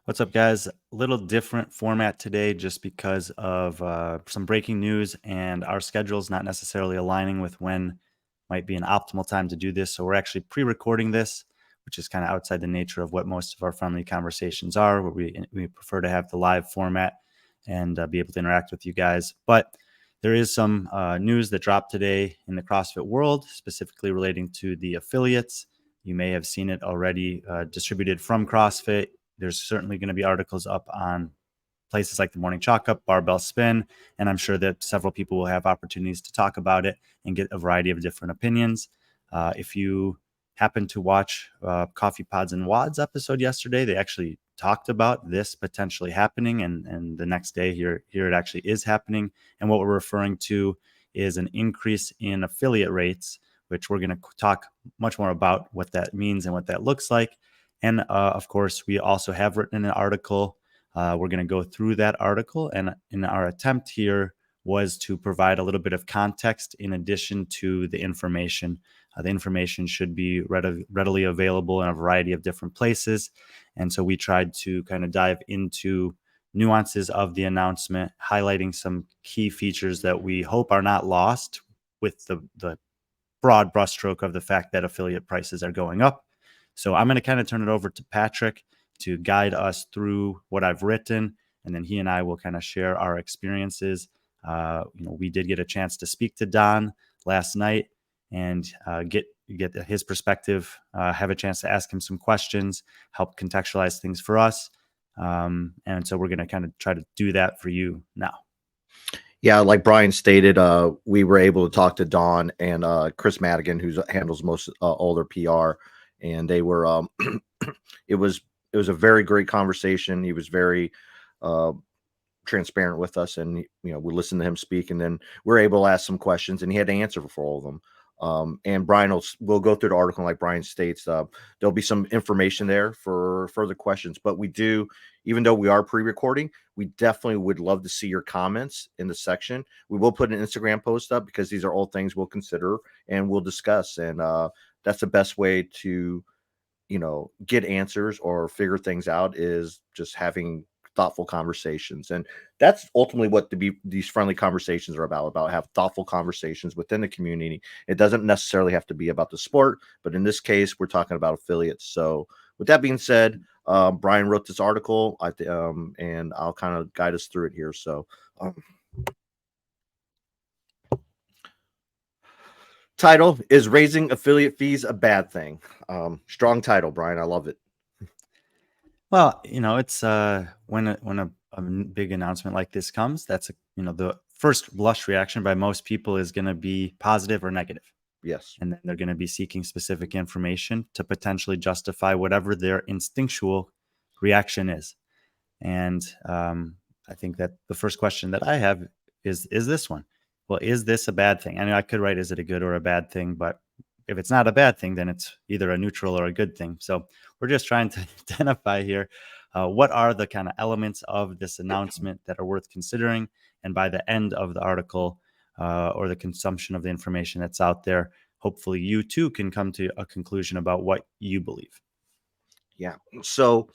What's up, guys? A little different format today just because of some breaking news and our schedules not necessarily aligning with when might be an optimal time to do this. So we're actually pre-recording this, which is kind of outside the nature of what most of our friendly conversations are, where we prefer to have the live format and be able to interact with you guys. But there is some news that dropped today in the CrossFit world, specifically relating to the affiliates. You may have seen it already distributed from CrossFit. There's certainly going to be articles up on places like the Morning Chalk Up, Barbell Spin, and I'm sure that several people will have opportunities to talk about it and get a variety of different opinions. If you happen to watch Coffee Pods and Wads episode yesterday, they actually talked about this potentially happening, and the next day here it actually is happening. And what we're referring to is an increase in affiliate rates, which we're going to talk much more about what that means and what that looks like. And of course, we also have written an article. We're going to go through that article. And in our attempt here was to provide a little bit of context in addition to the information. The information should be readily available in a variety of different places. And so we tried to kind of dive into nuances of the announcement, highlighting some key features that we hope are not lost with the broad brushstroke of the fact that affiliate prices are going up. So I'm going to kind of turn it over to Patrick to guide us through what I've written, and then he and I will kind of share our experiences. We did get a chance to speak to Don last night and get his perspective, have a chance to ask him some questions, help contextualize things for us. And so we're going to kind of try to do that for you now. Yeah, like Brian stated, we were able to talk to Don and Chris Madigan, who handles most all their PR, and they were. It was a very great conversation. He was very transparent with us, and we listened to him speak, and then we were able to ask some questions, and he had to answer for all of them. And Brian will go through the article, like Brian states. There'll be some information there for further questions, but we do, even though we are pre-recording, we definitely would love to see your comments in the section. We will put an Instagram post up because these are all things we'll consider and we'll discuss, and that's the best way to get answers or figure things out, is just having thoughtful conversations. And that's ultimately what these friendly conversations are about have thoughtful conversations within the community. It doesn't necessarily have to be about the sport, but in this case we're talking about affiliates. So with that being said, Brian wrote this article, and I'll kind of guide us through it here. So title is Raising Affiliate Fees a Bad Thing? Strong title, Brian. I love it. Well, it's when a big announcement like this comes, that's the first blush reaction by most people is going to be positive or negative. Yes. And then they're going to be seeking specific information to potentially justify whatever their instinctual reaction is. And I think that the first question that I have is this one. Well, is this a bad thing? I mean, I could write, is it a good or a bad thing? But if it's not a bad thing, then it's either a neutral or a good thing. So we're just trying to identify here what are the kind of elements of this announcement that are worth considering. And by the end of the article or the consumption of the information that's out there, hopefully you too can come to a conclusion about what you believe. Yeah. So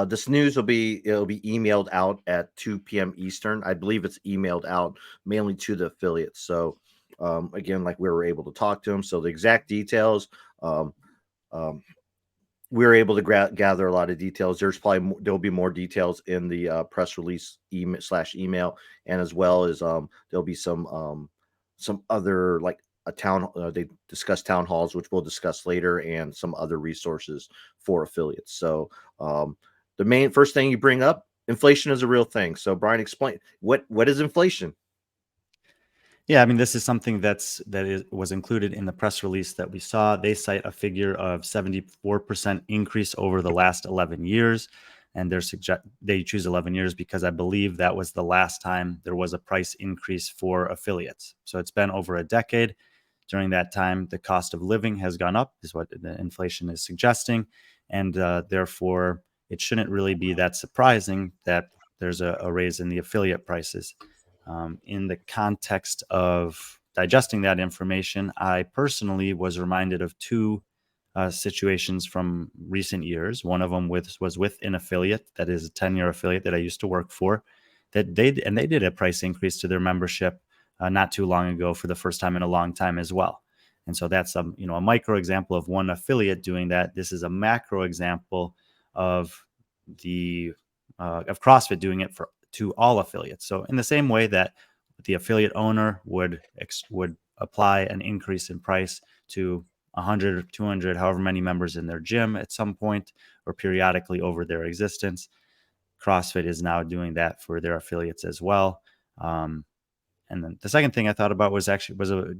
this news it'll be emailed out at 2 p.m. Eastern. I believe it's emailed out mainly to the affiliates. So again, like we were able to talk to them. So the exact details, we were able to gather a lot of details. There'll be more details in the press release email, and as well as there'll be some other, like a they discuss town halls, which we'll discuss later, and some other resources for affiliates. So the main first thing you bring up, inflation is a real thing. So Brian, explain what is inflation? Yeah, I mean, this is something was included in the press release that we saw. They cite a figure of 74% increase over the last 11 years. And they choose 11 years because I believe that was the last time there was a price increase for affiliates. So it's been over a decade. During that time, the cost of living has gone up, is what the inflation is suggesting. And therefore, it shouldn't really be that surprising that there's a raise in the affiliate prices. In the context of digesting that information, I personally was reminded of two situations from recent years. One of them was with an affiliate that is a 10-year affiliate that I used to work for, that they did a price increase to their membership not too long ago for the first time in a long time as well. And so that's a micro example of one affiliate doing that. This is a macro example of the of CrossFit doing it to all affiliates. So in the same way that the affiliate owner would apply an increase in price to 100 or 200, however many members in their gym at some point or periodically over their existence, CrossFit is now doing that for their affiliates as well. And then the second thing I thought about was a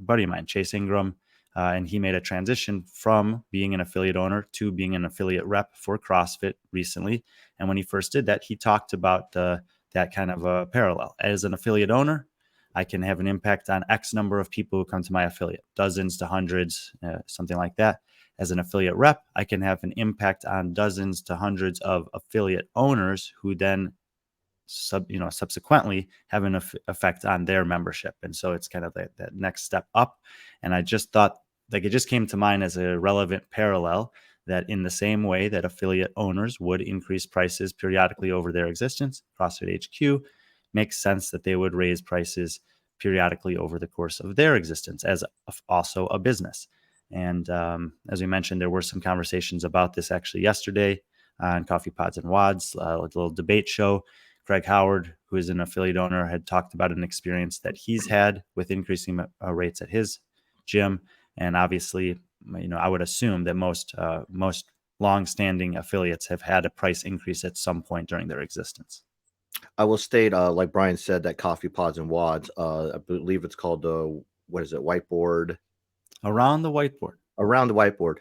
buddy of mine, Chase Ingram, and he made a transition from being an affiliate owner to being an affiliate rep for CrossFit recently. And when he first did that, he talked about that kind of a parallel. As an affiliate owner, I can have an impact on X number of people who come to my affiliate, dozens to hundreds, something like that. As an affiliate rep, I can have an impact on dozens to hundreds of affiliate owners who then subsequently have an effect on their membership. And so it's kind of that next step up. And I just thought, like, it just came to mind as a relevant parallel that in the same way that affiliate owners would increase prices periodically over their existence, CrossFit HQ makes sense that they would raise prices periodically over the course of their existence as also a business. And as we mentioned, there were some conversations about this actually yesterday on Coffee Pods and Wads, a little debate show. Craig Howard, who is an affiliate owner, had talked about an experience that he's had with increasing rates at his gym. And obviously, I would assume that most long-standing affiliates have had a price increase at some point during their existence. I will state, like Brian said, that Coffee Pods and Wads, I believe it's called the, what is it, whiteboard? Around the whiteboard. Around the whiteboard.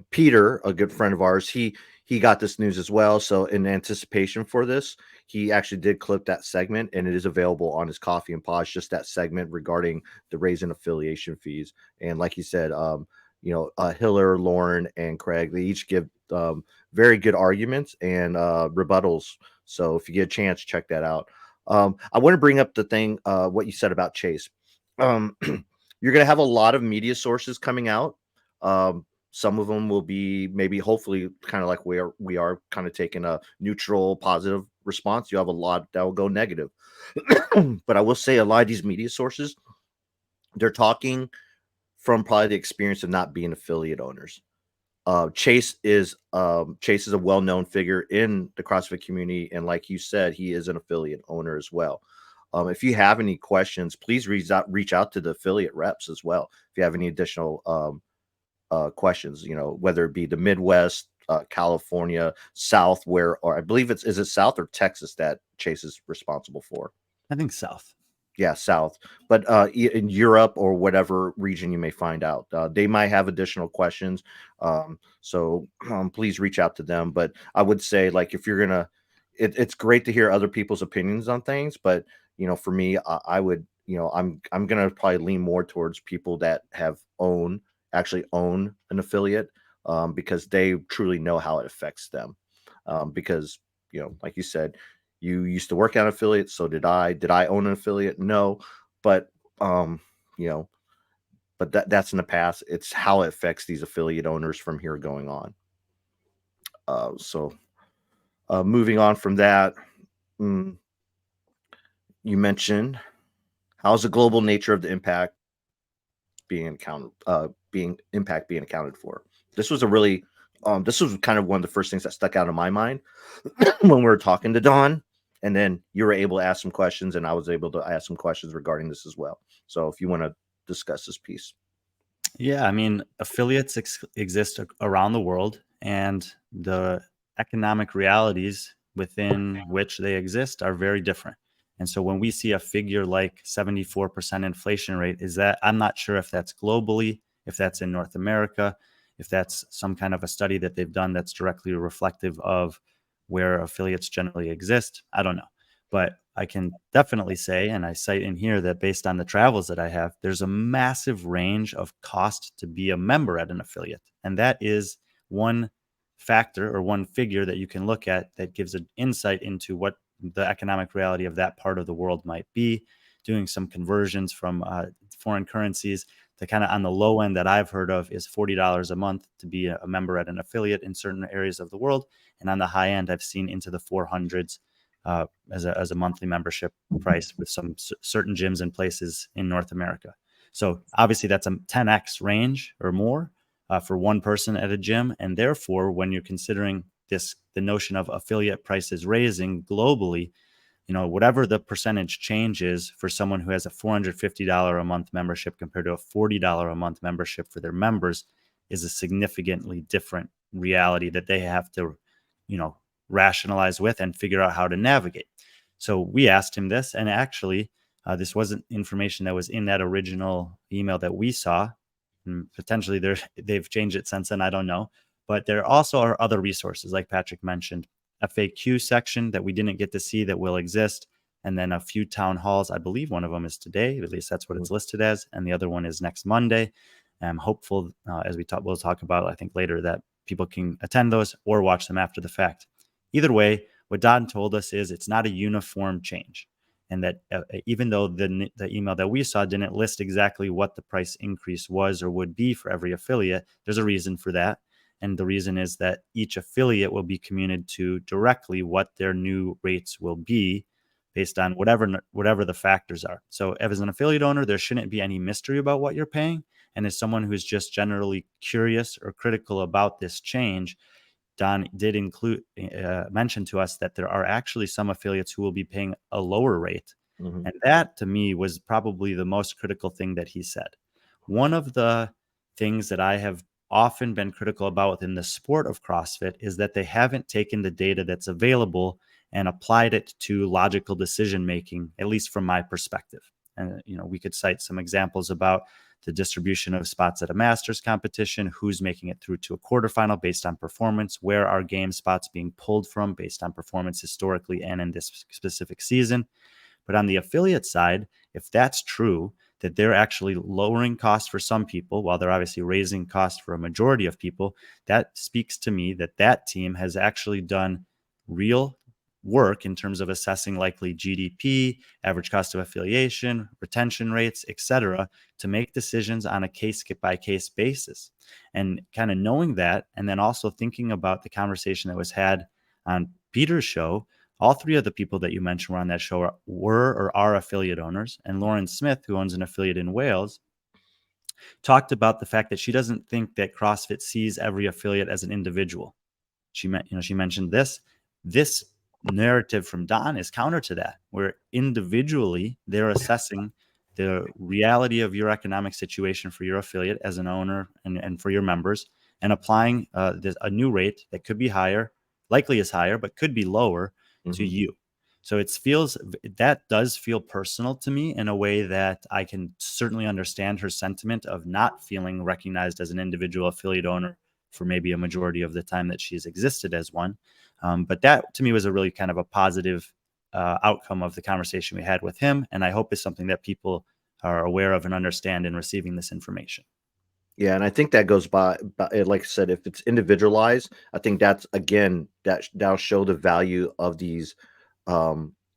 Peter, a good friend of ours, he got this news as well. So in anticipation for this, he actually did clip that segment, and it is available on his Coffee and Pods, just that segment regarding the raise in affiliation fees. And like he said, Hiller, Lauren, and Craig, they each give very good arguments and rebuttals. So if you get a chance, check that out. I want to bring up the thing, what you said about Chase. You're going to have a lot of media sources coming out. Some of them will be maybe hopefully kind of like we are kind of taking a neutral, positive response. You have a lot that will go negative. But I will say a lot of these media sources, they're talking from probably the experience of not being affiliate owners. Chase is a well-known figure in the CrossFit community, and like you said, he is an affiliate owner as well. If you have any questions, please reach out to the affiliate reps as well. If you have any additional questions, whether it be the Midwest, California, South, or I believe is it South or Texas that Chase is responsible for? I think South. Yeah, South. But in Europe or whatever region you may find out, they might have additional questions. So please reach out to them. But I would say, like, if you're gonna, it's great to hear other people's opinions on things. But for me, I would, I'm gonna probably lean more towards people that actually own an affiliate, because they truly know how it affects them. Because like you said, you used to work on affiliates, so did I. Did I own an affiliate? No, but but that's in the past. It's how it affects these affiliate owners from here going on. So moving on from that, you mentioned how's the global nature of the impact being accounted for. This was this was kind of one of the first things that stuck out in my mind when we were talking to Don. And then you were able to ask some questions, and I was able to ask some questions regarding this as well. So if you want to discuss this piece. Yeah, I mean, affiliates exist around the world, and the economic realities within which they exist are very different. And so when we see a figure like 74% inflation rate, I'm not sure if that's globally, if that's in North America, if that's some kind of a study that they've done that's directly reflective of where affiliates generally exist. I don't know. But I can definitely say, and I cite in here, that based on the travels that I have, there's a massive range of cost to be a member at an affiliate. And that is one factor or one figure that you can look at that gives an insight into what the economic reality of that part of the world might be. Doing some conversions from foreign currencies, The kind of on the low end that I've heard of is $40 a month to be a member at an affiliate in certain areas of the world. And on the high end, I've seen into the 400s as a monthly membership price with some certain gyms and places in North America. So obviously that's a 10x range or more for one person at a gym. And therefore, when you're considering the notion of affiliate prices raising globally, whatever the percentage change is for someone who has a $450 a month membership compared to a $40 a month membership for their members is a significantly different reality that they have to, rationalize with and figure out how to navigate. So we asked him this, and actually, this wasn't information that was in that original email that we saw. And potentially they've changed it since then. I don't know. But there also are other resources, like Patrick mentioned, FAQ section that we didn't get to see that will exist, and then a few town halls. I believe one of them is today, at least that's what it's listed as, and the other one is next Monday. I'm hopeful, as we'll talk about, I think later, that people can attend those or watch them after the fact. Either way, what Don told us is it's not a uniform change, and that even though the email that we saw didn't list exactly what the price increase was or would be for every affiliate, there's a reason for that. And the reason is that each affiliate will be communicated to directly what their new rates will be based on whatever the factors are. So as an affiliate owner, there shouldn't be any mystery about what you're paying. And as someone who's just generally curious or critical about this change, Don did mention to us that there are actually some affiliates who will be paying a lower rate. Mm-hmm. And that, to me, was probably the most critical thing that he said. One of the things that I have often been critical about within the sport of CrossFit is that they haven't taken the data that's available and applied it to logical decision making, at least from my perspective. And we could cite some examples about the distribution of spots at a Masters competition, who's making it through to a quarterfinal based on performance, where are game spots being pulled from based on performance historically and in this specific season. But on the affiliate side, if that's true, that they're actually lowering costs for some people while they're obviously raising costs for a majority of people, that speaks to me that that team has actually done real work in terms of assessing likely GDP, average cost of affiliation, retention rates, etc., to make decisions on a case by case basis. And kind of knowing that, and then also thinking about the conversation that was had on Peter's show, all three of the people that you mentioned were on that show were or are affiliate owners. And Lauren Smith, who owns an affiliate in Wales, talked about the fact that she doesn't think that CrossFit sees every affiliate as an individual. She mentioned this narrative from Don is counter to that, where individually they're assessing the reality of your economic situation for your affiliate as an owner and for your members, and applying a new rate that could be higher, likely is higher, but could be lower to you. So that does feel personal to me in a way that I can certainly understand her sentiment of not feeling recognized as an individual affiliate owner for maybe a majority of the time that she's existed as one. But that to me was a really kind of a positive outcome of the conversation we had with him. And I hope is something that people are aware of and understand in receiving this information. Yeah, and I think that goes by, like I said, if it's individualized, I think that's again that'll show the value of these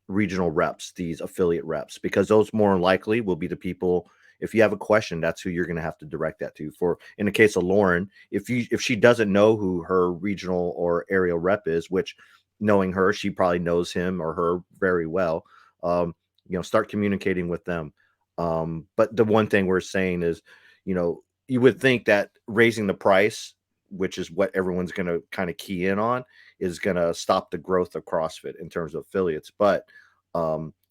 regional reps, these affiliate reps, because those more than likely will be the people. If you have a question, that's who you're going to have to direct that to. For in the case of Lauren, if she doesn't know who her regional or area rep is, which knowing her, she probably knows him or her very well. Start communicating with them. But the one thing we're saying is, you would think that raising the price, which is what everyone's going to kind of key in on, is going to stop the growth of CrossFit in terms of affiliates. But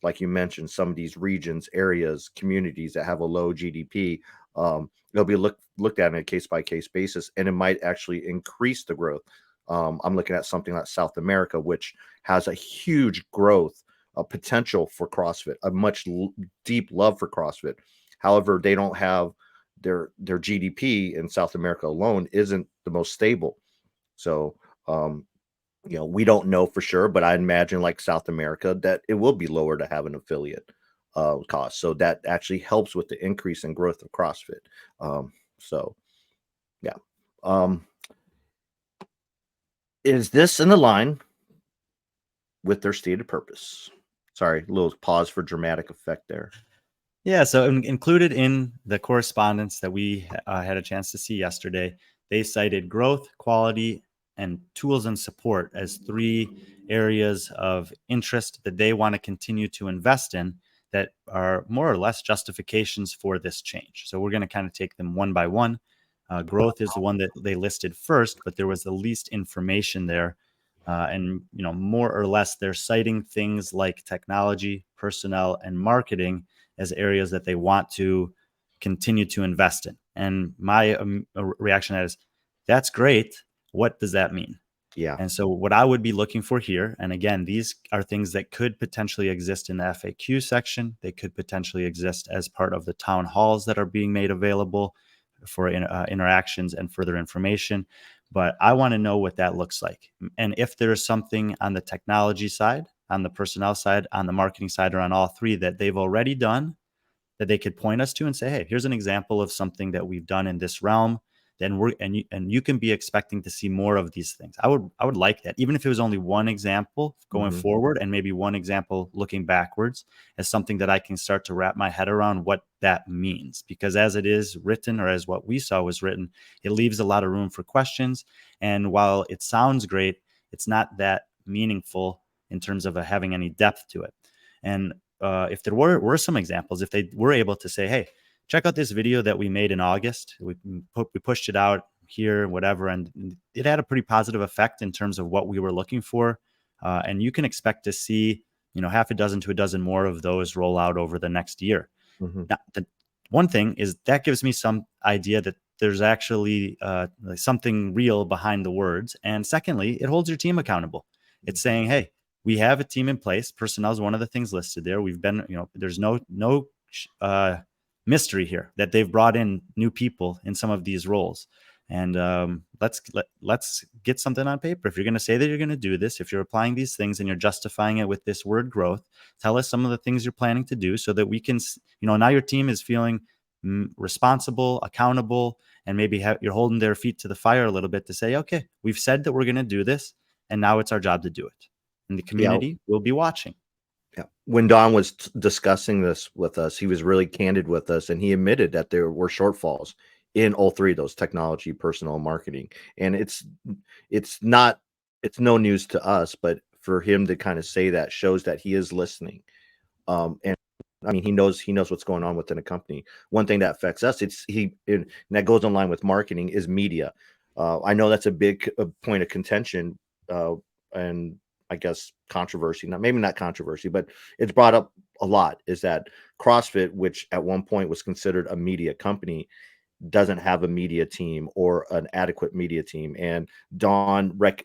like you mentioned, some of these regions, areas, communities that have a low GDP, they'll be looked at on a case by case basis, and it might actually increase the growth. I'm looking at something like South America, which has a huge growth potential for CrossFit, a much deep love for CrossFit. However, they don't have their GDP in South America alone isn't the most stable. So, we don't know for sure, but I imagine like South America that it will be lower to have an affiliate cost. So that actually helps with the increase in growth of CrossFit. So, yeah. Is this in the line with their stated purpose? Sorry, a little pause for dramatic effect there. Yeah, so included in the correspondence that we had a chance to see yesterday, they cited growth, quality, and tools and support as three areas of interest that they want to continue to invest in that are more or less justifications for this change. So we're going to kind of take them one by one. Growth is the one that they listed first, but there was the least information there. And more or less, they're citing things like technology, personnel, and marketing as areas that they want to continue to invest in. And my reaction is, that's great. What does that mean? Yeah. And so, what I would be looking for here, and again, these are things that could potentially exist in the FAQ section. They could potentially exist as part of the town halls that are being made available for interactions and further information. But I want to know what that looks like. And if there's something on the technology side, on the personnel side, on the marketing side, or on all three that they've already done, that they could point us to and say, hey, here's an example of something that we've done in this realm, then you can be expecting to see more of these things. I would like that, even if it was only one example going Hmm. forward and maybe one example looking backwards, as something that I can start to wrap my head around what that means. Because as it is written, or as what we saw was written, it leaves a lot of room for questions. And while it sounds great, it's not that meaningful in terms of having any depth to it. And if there were some examples, if they were able to say, hey, check out this video that we made in August, we pushed it out here, whatever, and it had a pretty positive effect in terms of what we were looking for. And you can expect to see, half a dozen to a dozen more of those roll out over the next year. Hmm. Now, the one thing is that gives me some idea that there's actually like something real behind the words. And secondly, it holds your team accountable. It's saying, hey, we have a team in place. Personnel is one of the things listed there. We've been, there's no mystery here that they've brought in new people in some of these roles. And let's get something on paper. If you're going to say that you're going to do this, if you're applying these things and you're justifying it with this word growth, tell us some of the things you're planning to do so that we can, now your team is feeling responsible, accountable, and maybe you're holding their feet to the fire a little bit to say, okay, we've said that we're going to do this, and now it's our job to do it. And the Yeah. community will be watching. Yeah. When Don was discussing this with us, he was really candid with us, and he admitted that there were shortfalls in all three of those: technology, personal, marketing. And it's not it's no news to us, but for him to kind of say that shows that he is listening. And I mean, he knows what's going on within a company. One thing that affects us, and that goes in line with marketing, is media. I know that's a big point of contention, and I guess controversy. Not maybe not controversy, but it's brought up a lot. Is that CrossFit, which at one point was considered a media company, doesn't have a media team or an adequate media team. And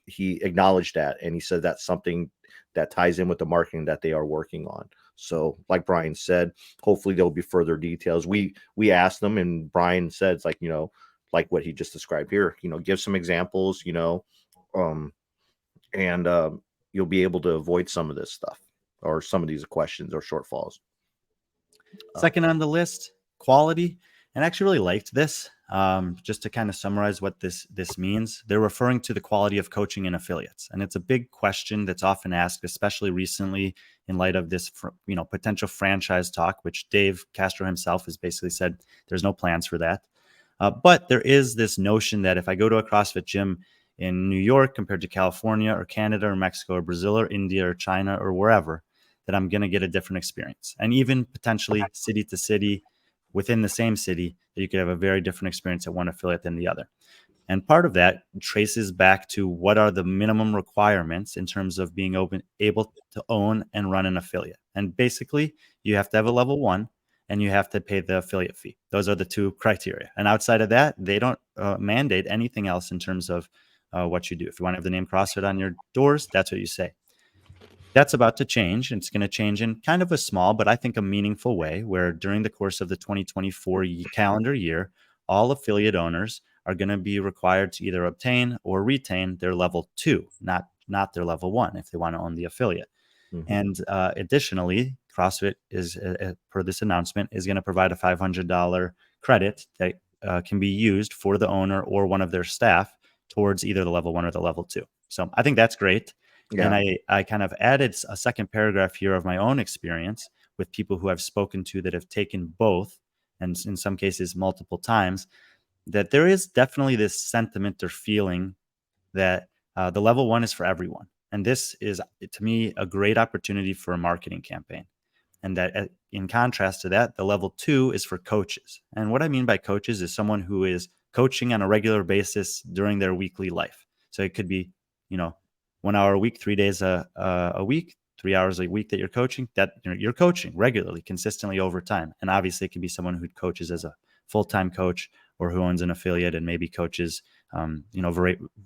he acknowledged that, and he said that's something that ties in with the marketing that they are working on. So, like Brian said, hopefully there'll be further details. We asked them, and Brian said it's like, like what he just described here. Give some examples. Um, and you'll be able to avoid some of this stuff, or some of these questions or shortfalls. Uh, Second on the list, quality. And I actually really liked this. Just to kind of summarize what this means, they're referring to the quality of coaching in affiliates, and it's a big question that's often asked, especially recently in light of this, potential franchise talk, which Dave Castro himself has basically said there's no plans for that. But there is this notion that if I go to a CrossFit gym in New York compared to California or Canada or Mexico or Brazil or India or China or wherever, that I'm going to get a different experience. And even potentially city to city within the same city, that you could have a very different experience at one affiliate than the other. And part of that traces back to what are the minimum requirements in terms of being able to own and run an affiliate. And basically, you have to have a level one and you have to pay the affiliate fee. Those are the two criteria. And outside of that, they don't mandate anything else in terms of what you do. If you want to have the name CrossFit on your doors, that's what you say. That's about to change. It's going to change in kind of a small, but I think a meaningful way, where during the course of the 2024 calendar year, all affiliate owners are going to be required to either obtain or retain their level two, not their level one, if they want to own the affiliate. mhm. And additionally, CrossFit is, per this announcement, is going to provide a $500 credit that can be used for the owner or one of their staff towards either the level one or the level two. So I think that's great. And Yeah. I kind of added a second paragraph here of my own experience, with people who I've spoken to that have taken both, and in some cases multiple times, that there is definitely this sentiment or feeling that the level one is for everyone. And this is, to me, a great opportunity for a marketing campaign. And that in contrast to that, the level two is for coaches. And what I mean by coaches is someone who is coaching on a regular basis during their weekly life. So it could be, 1 hour a week, 3 days a week, 3 hours a week that you're coaching, that you're coaching regularly, consistently over time. And obviously it can be someone who coaches as a full-time coach or who owns an affiliate and maybe coaches,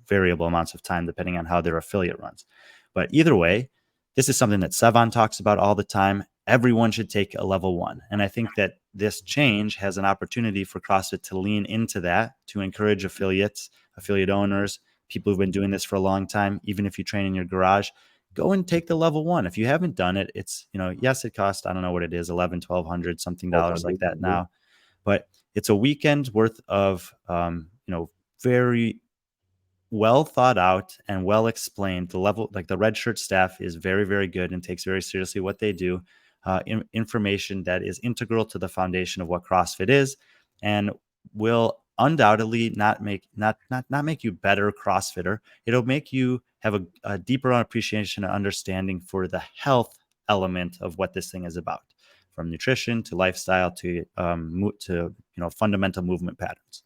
variable amounts of time depending on how their affiliate runs. But either way, this is something that Sevan talks about all the time. Everyone should take a level one. And I think that this change has an opportunity for CrossFit to lean into that, to encourage affiliates, affiliate owners, people who've been doing this for a long time. Even if you train in your garage, go and take the level one. If you haven't done it, it's, yes, it costs, I don't know what it is, 1,100 something dollars like that now, but it's a weekend worth of, very well thought out and well explained. The level, like the red shirt staff, is very, very good and takes very seriously what they do. Information that is integral to the foundation of what CrossFit is, and will undoubtedly not make you better CrossFitter. It'll make you have a deeper appreciation and understanding for the health element of what this thing is about, from nutrition to lifestyle to fundamental movement patterns.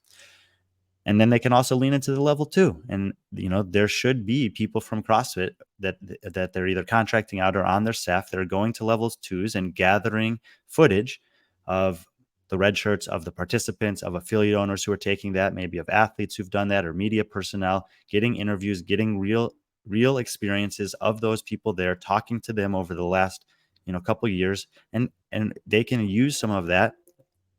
And then they can also lean into the level two. And, there should be people from CrossFit that they're either contracting out or on their staff that are going to levels twos and gathering footage of the red shirts, of the participants, of affiliate owners who are taking that, maybe of athletes who've done that, or media personnel, getting interviews, getting real experiences of those people there, talking to them over the last, couple of years. And they can use some of that,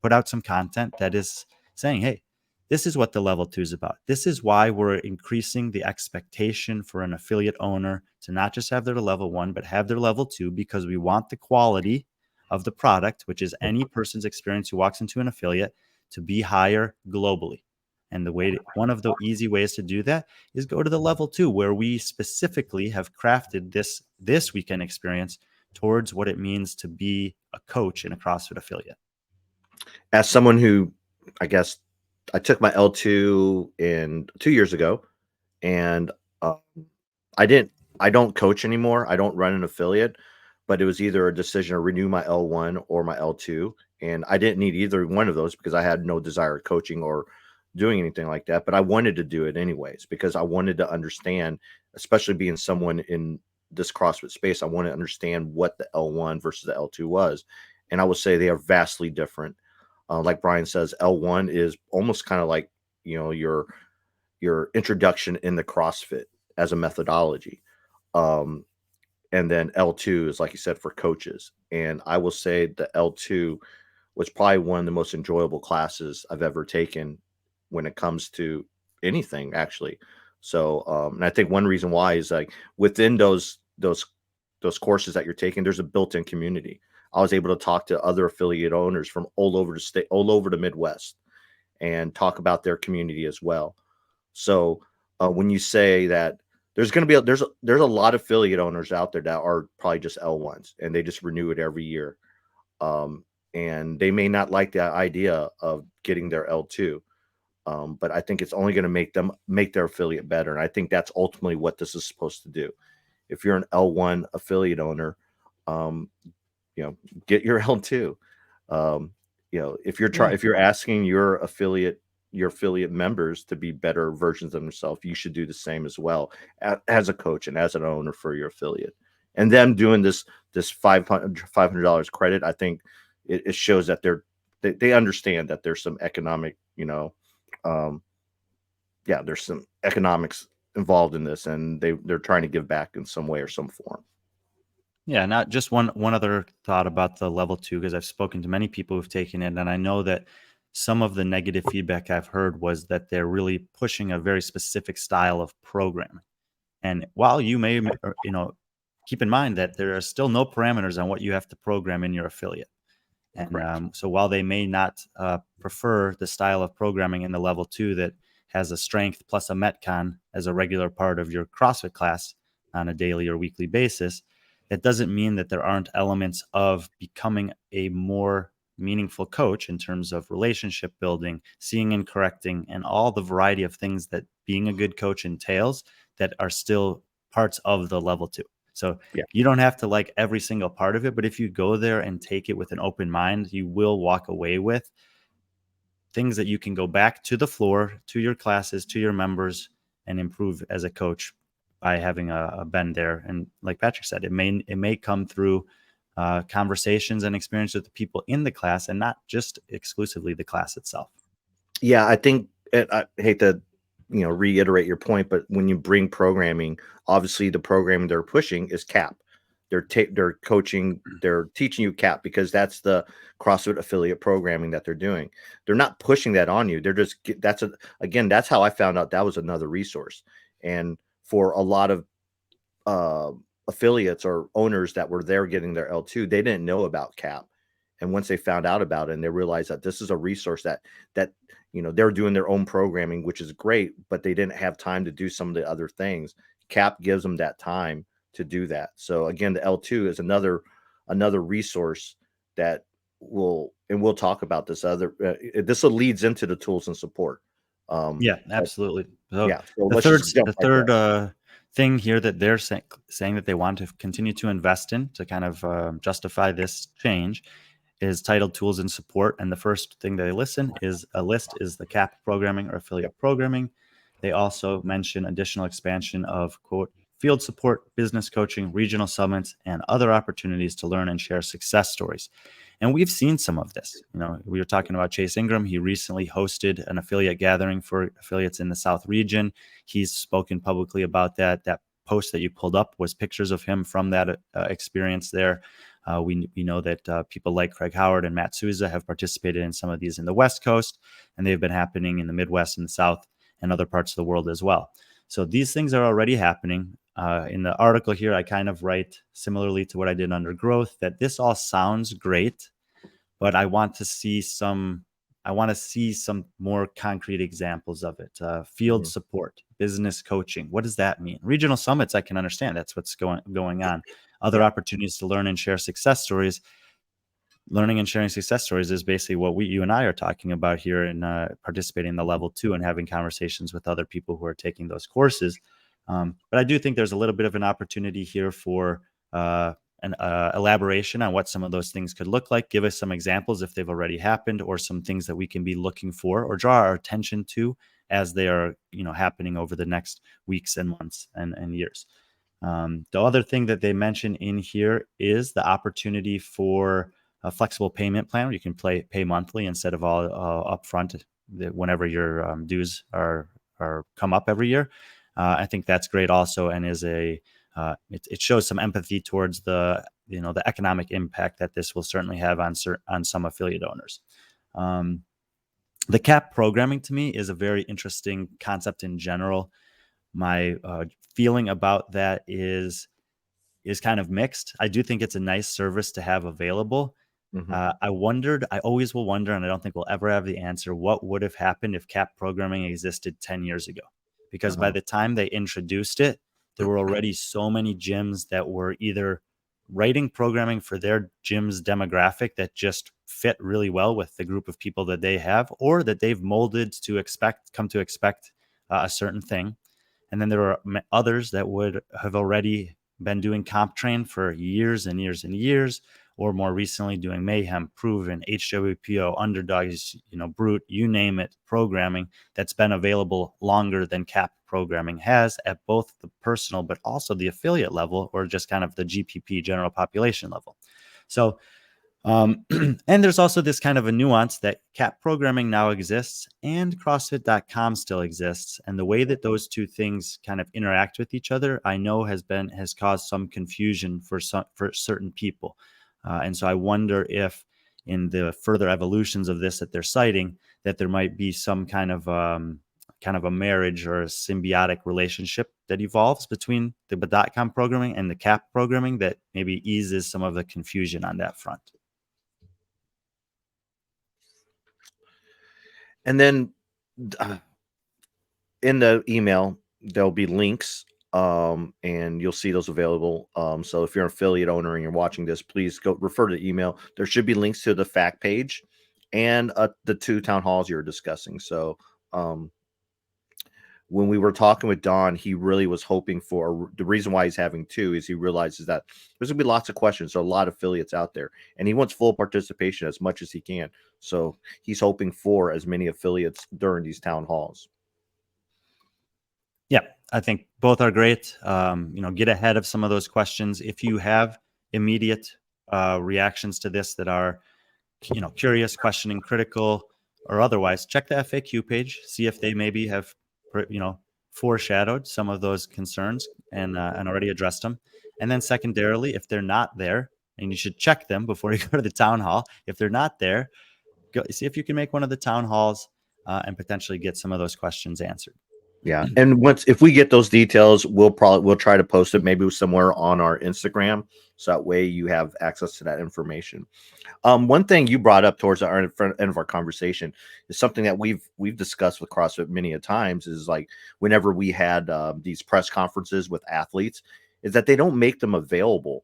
put out some content that is saying, hey, this is what the level two is about. This is why we're increasing the expectation for an affiliate owner to not just have their level one, but have their level two, because we want the quality of the product, which is any person's experience who walks into an affiliate, to be higher globally. And one of the easy ways to do that is go to the level two, where we specifically have crafted this weekend experience towards what it means to be a coach in a CrossFit affiliate. As someone who, I guess, I took my L2 in 2 years ago, and I don't coach anymore. I don't run an affiliate, but it was either a decision to renew my L1 or my L2, and I didn't need either one of those because I had no desire of coaching or doing anything like that. But I wanted to do it anyways because I wanted to understand, especially being someone in this CrossFit space, I want to understand what the L1 versus the L2 was, and I would say they are vastly different. Like Brian says, L1 is almost kind of like, your introduction in the CrossFit as a methodology. And then L2 is, like you said, for coaches. And I will say the L2 was probably one of the most enjoyable classes I've ever taken when it comes to anything, actually. So, and I think one reason why is like within those courses that you're taking, there's a built-in community. I was able to talk to other affiliate owners from all over the state, all over the Midwest, and talk about their community as well. So when you say that there's going to be there's a lot of affiliate owners out there that are probably just L1s and they just renew it every year, and they may not like the idea of getting their L2, but I think it's only going to make their affiliate better, and I think that's ultimately what this is supposed to do. If you're an L1 affiliate owner, um, get your L2. If you're asking your affiliate members to be better versions of themselves, you should do the same as well as a coach and as an owner for your affiliate. And them doing this $500 credit, I think it shows that they understand that there's some economic, there's some economics involved in this, and they're trying to give back in some way or some form. Yeah, not just one other thought about the level two, because I've spoken to many people who've taken it, and I know that some of the negative feedback I've heard was that they're really pushing a very specific style of programming. And while you may, keep in mind that there are still no parameters on what you have to program in your affiliate. And so while they may not prefer the style of programming in the level two that has a strength plus a Metcon as a regular part of your CrossFit class on a daily or weekly basis, they still have the ability to program in their affiliate. And so while they may not prefer the style of programming in the level two that has a strength plus a Metcon as a regular part of your CrossFit class on a daily or weekly basis, they still have the ability to program in their affiliate. That doesn't mean that there aren't elements of becoming a more meaningful coach in terms of relationship building, seeing and correcting, and all the variety of things that being a good coach entails that are still parts of the level 2. So Yeah. you don't have to like every single part of it, but if you go there and take it with an open mind, you will walk away with things that you can go back to the floor, to your classes, to your members, and improve as a coach by having a bend there. And like Patrick said, it may come through conversations and experience with the people in the class, and not just exclusively the class itself. Yeah, I think I hate to, reiterate your point, but when you bring programming, obviously the programming they're pushing is CAP. They're coaching, they're teaching you CAP because that's the CrossFit affiliate programming that they're doing. They're not pushing that on you. They're just that's how I found out that was another resource. And for a lot of uh, affiliates or owners that were there getting their L2, they didn't know about CAP. And once they found out about it and they realized that this is a resource that they're doing their own programming, which is great, but they didn't have time to do some of the other things. CAP gives them that time to do that. So again, the L2 is another resource that we'll talk about this this leads into the tools and support. Yeah, But absolutely. So yeah, so the let's third just jump the right there. third thing here that they're saying that they want to continue to invest in to kind of justify this change is titled tools and support. And the first thing they list is the CAP programming or Yep. affiliate programming. They also mention additional expansion of quote field support, business coaching, regional summits, and other opportunities to learn and share success stories. And we've seen some of this. We were talking about Chase Ingram. He recently hosted an affiliate gathering for affiliates in the South region. He's spoken publicly about that. That post that you pulled up was pictures of him from that experience there. We know that people like Craig Howard and Matt Souza have participated in some of these in the West Coast, and they've been happening in the Midwest and the South and other parts of the world as well. So these things are already happening. In the article here, I kind of write similarly to what I did under growth, that this all sounds great, but I want to see some more concrete examples of it. Field Mhm. support, business coaching. What does that mean? Regional summits, I can understand. That's what's going on. Other Yeah. opportunities to learn and share success stories. Learning and sharing success stories is basically what you and I are talking about here in participating in the level 2 and having conversations with other people who are taking those courses. But I do think there's a little bit of an opportunity here for an elaboration on what some of those things could look like. Give us some examples if they've already happened, or some things that we can be looking for or draw our attention to as they are, happening over the next weeks and months and years. The other thing that they mention in here is the opportunity for a flexible payment plan where you can pay monthly instead of all upfront whenever your dues are come up every year. I think that's great also, and is it shows some empathy towards the economic impact that this will certainly have on some affiliate owners. The CAP programming to me is a very interesting concept in general. My feeling about that is kind of mixed. I do think it's a nice service to have available. Mhm. I always will wonder, and I don't think we'll ever have the answer, what would have happened if CAP programming existed 10 years ago? Because by Uh-huh. the time they introduced it, there were already so many gyms that were either writing programming for their gym's demographic that just fit really well with the group of people that they have, or that they've molded to come to expect a certain thing. And then there are others that would have already been doing comp train for years and years and years, or more recently doing mayhem, proven, HWPO, underdogs, brute, you name it, programming that's been available longer than CAP programming has at both the personal but also the affiliate level, or just kind of the GPP, general population level. So and there's also this kind of a nuance that CAP programming now exists and CrossFit.com still exists. And the way that those two things kind of interact with each other, I know has caused some confusion for certain people. And so I wonder if in the further evolutions of this that they're citing, that there might be some kind of a marriage or a symbiotic relationship that evolves between the .com programming and the CAP programming that maybe eases some of the confusion on that front. And then in the email, there'll be links and you'll see those available. So if you're an affiliate owner and you're watching this, please go refer to the email. There should be links to the fact page and the two town halls you're discussing. So um, when we were talking with Don, he really was hoping for the reason why he's having two is he realizes that there's gonna be lots of questions. There are a lot of affiliates out there, and he wants full participation as much as he can. So he's hoping for as many affiliates during these town halls. Yeah, I think both are great. Get ahead of some of those questions. If you have immediate reactions to this that are, curious, questioning, critical, or otherwise, check the FAQ page. See if they maybe have, foreshadowed some of those concerns and already addressed them. And then secondarily, if they're not there, and you should check them before you go to the town hall. If they're not there, go see if you can make one of the town halls and potentially get some of those questions answered. Yeah, and if we get those details, we'll try to post it maybe somewhere on our Instagram, so that way you have access to that information. One thing you brought up towards the end of our conversation is something that we've discussed with CrossFit many a times. Is like whenever we had these press conferences with athletes, is that they don't make them available.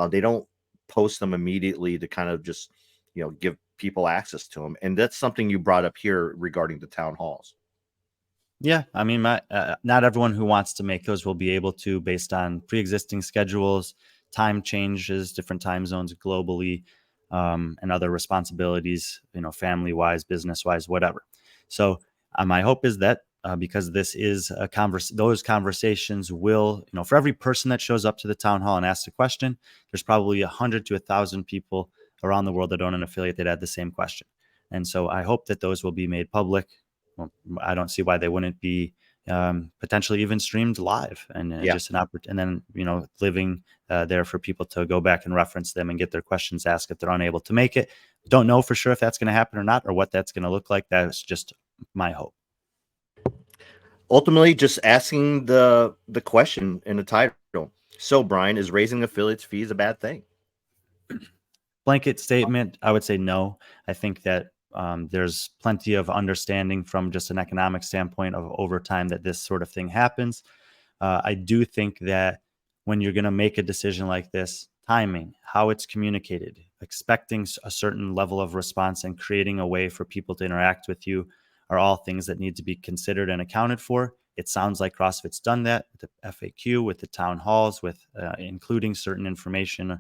They don't post them immediately to kind of just give people access to them. And that's something you brought up here regarding the town halls. Yeah, I mean, not everyone who wants to make those will be able to, based on pre-existing schedules, time changes, different time zones globally, and other responsibilities, family-wise, business-wise, whatever. So my hope is that because this is a those conversations will, for every person that shows up to the town hall and asks a question, there's probably 100 to 1,000 people around the world that own an affiliate that had the same question. And so I hope that those will be made public. Well, I don't see why they wouldn't be potentially even streamed live and Yeah. just an opportunity. And then, living there for people to go back and reference them and get their questions asked if they're unable to make it. Don't know for sure if that's going to happen or not, or what that's going to look like. That's just my hope. Ultimately, just asking the question in the title. So, Brian, is raising affiliates fees a bad thing? Blanket statement, I would say no. I think that there's plenty of understanding from just an economic standpoint of over time that this sort of thing happens. I do think that when you're going to make a decision like this, timing, how it's communicated, expecting a certain level of response, and creating a way for people to interact with you are all things that need to be considered and accounted for. It sounds like CrossFit's done that with the FAQ, with the town halls, with including certain information,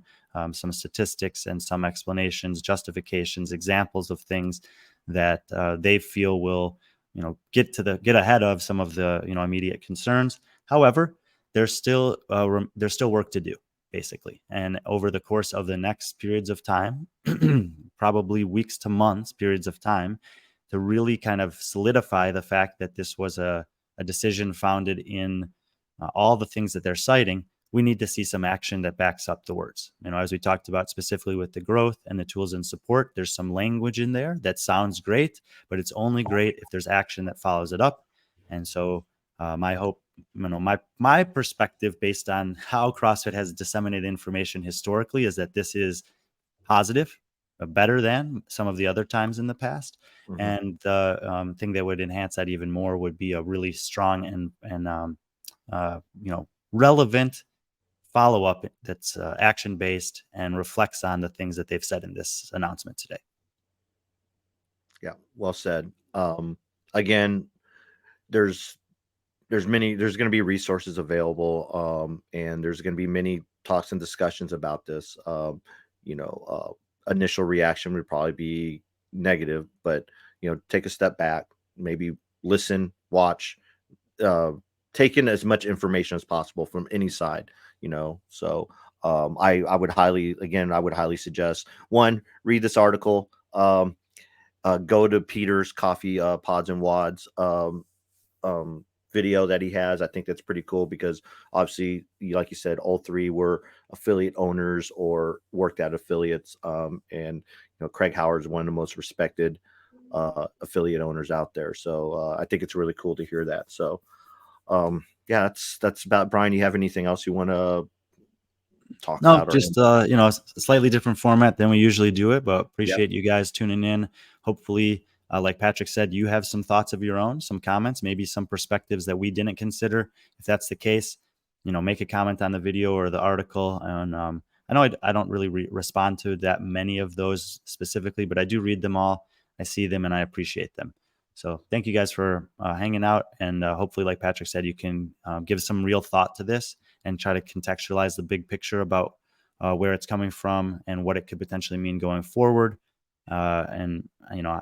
some statistics, and some explanations, justifications, examples of things that they feel will, get ahead of some of the immediate concerns. However, there's still work to do, basically, and over the course of the next periods of time, probably weeks to months periods of time, to really kind of solidify the fact that this was a decision founded in all the things that they're citing. We need to see some action that backs up the words. As we talked about specifically with the growth and the tools and support, there's some language in there that sounds great, but it's only great if there's action that follows it up. And so my hope, my perspective based on how CrossFit has disseminated information historically is that this is positive, better than some of the other times in the past. Mhm. And the thing that would enhance that even more would be a really strong and relevant follow-up that's action-based and reflects on the things that they've said in this announcement today. Yeah, well said. Again, there's there's going to be resources available, and there's going to be many talks and discussions about this. Initial reaction would probably be negative, but take a step back, maybe listen, watch, uh, take in as much information as possible from any side. So I would highly suggest, one, read this article. Go to Peter's Coffee Pods and Wads video that he has. I think that's pretty cool because obviously, like you said, all three were affiliate owners or worked at affiliates. And Craig Howard is one of the most respected affiliate owners out there. So I think it's really cool to hear that. So yeah, that's about. Brian, you have anything else you want to talk No, about? just a slightly different format than we usually do it, but appreciate you guys tuning in. Hopefully, like Patrick said, you have some thoughts of your own, some comments, maybe some perspectives that we didn't consider. If that's the case, make a comment on the video or the article. And I know I don't really respond to that many of those specifically, but I do read them all. I see them and I appreciate them. So thank you guys for hanging out. And hopefully, like Patrick said, you can give some real thought to this and try to contextualize the big picture about where it's coming from and what it could potentially mean going forward. And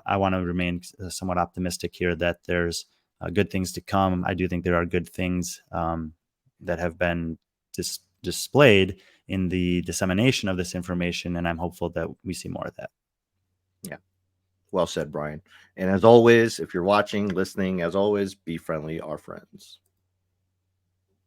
I want to remain somewhat optimistic here that there's good things to come. I do think there are good things that have been displayed in the dissemination of this information, and I'm hopeful that we see more of that. Yeah. Well said, Brian. And as always, if you're watching, listening, as always, be friendly, our friends.